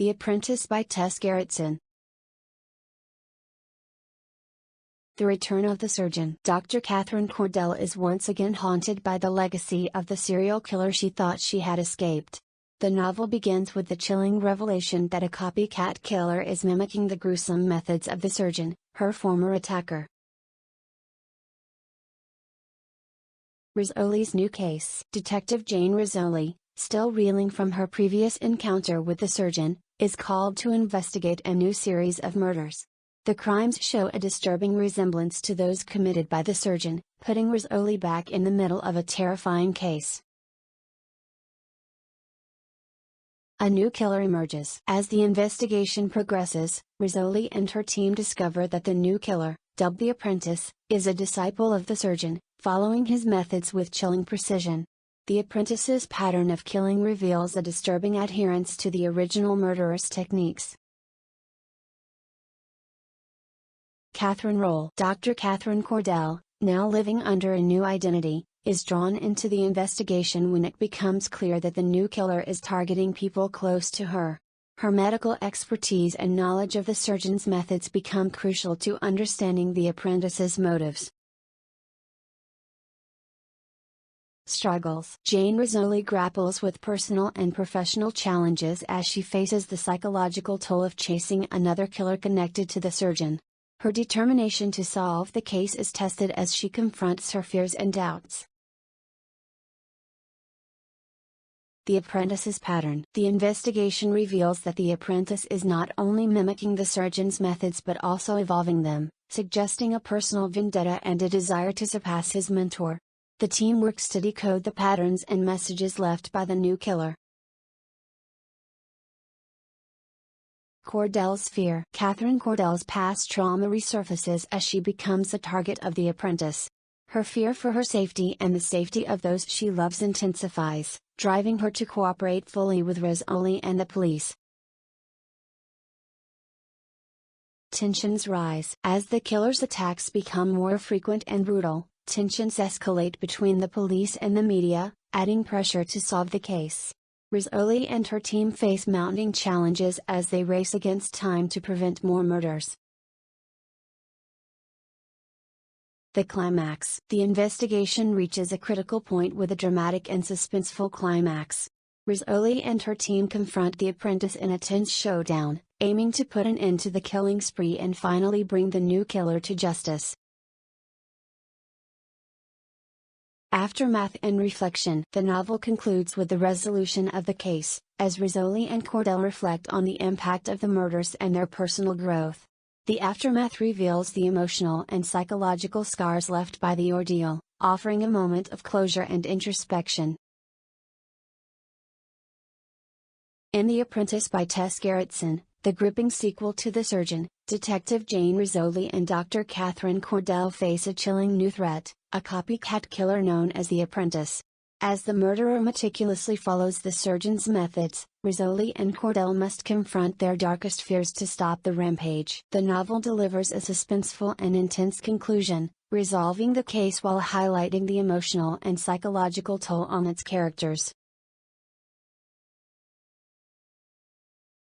The Apprentice by Tess Gerritsen. The Return of the Surgeon. Dr. Catherine Cordell is once again haunted by the legacy of the serial killer she thought she had escaped. The novel begins with the chilling revelation that a copycat killer is mimicking the gruesome methods of the surgeon, her former attacker. Rizzoli's new case. Detective Jane Rizzoli, still reeling from her previous encounter with the surgeon, is called to investigate a new series of murders. The crimes show a disturbing resemblance to those committed by the surgeon, putting Rizzoli back in the middle of a terrifying case. A new killer emerges. As the investigation progresses, Rizzoli and her team discover that the new killer, dubbed the Apprentice, is a disciple of the surgeon, following his methods with chilling precision. The Apprentice's pattern of killing reveals a disturbing adherence to the original murderer's techniques. Catherine role. Dr. Catherine Cordell, now living under a new identity, is drawn into the investigation when it becomes clear that the new killer is targeting people close to her. Her medical expertise and knowledge of the surgeon's methods become crucial to understanding the Apprentice's motives. Struggles. Jane Rizzoli grapples with personal and professional challenges as she faces the psychological toll of chasing another killer connected to the surgeon. Her determination to solve the case is tested as she confronts her fears and doubts. The Apprentice's pattern. The investigation reveals that the Apprentice is not only mimicking the surgeon's methods but also evolving them, suggesting a personal vendetta and a desire to surpass his mentor. The team works to decode the patterns and messages left by the new killer. Cordell's fear. Catherine Cordell's past trauma resurfaces as she becomes the target of the Apprentice. Her fear for her safety and the safety of those she loves intensifies, driving her to cooperate fully with Rizzoli and the police. Tensions rise. As the killer's attacks become more frequent and brutal, tensions escalate between the police and the media, adding pressure to solve the case. Rizzoli and her team face mounting challenges as they race against time to prevent more murders. The climax. The investigation reaches a critical point with a dramatic and suspenseful climax. Rizzoli and her team confront the Apprentice in a tense showdown, aiming to put an end to the killing spree and finally bring the new killer to justice. Aftermath and reflection. The novel concludes with the resolution of the case, as Rizzoli and Cordell reflect on the impact of the murders and their personal growth. The aftermath reveals the emotional and psychological scars left by the ordeal, offering a moment of closure and introspection. In The Apprentice by Tess Gerritsen, the gripping sequel to The Surgeon, Detective Jane Rizzoli and Dr. Catherine Cordell face a chilling new threat, a copycat killer known as the Apprentice. As the murderer meticulously follows the surgeon's methods, Rizzoli and Cordell must confront their darkest fears to stop the rampage. The novel delivers a suspenseful and intense conclusion, resolving the case while highlighting the emotional and psychological toll on its characters.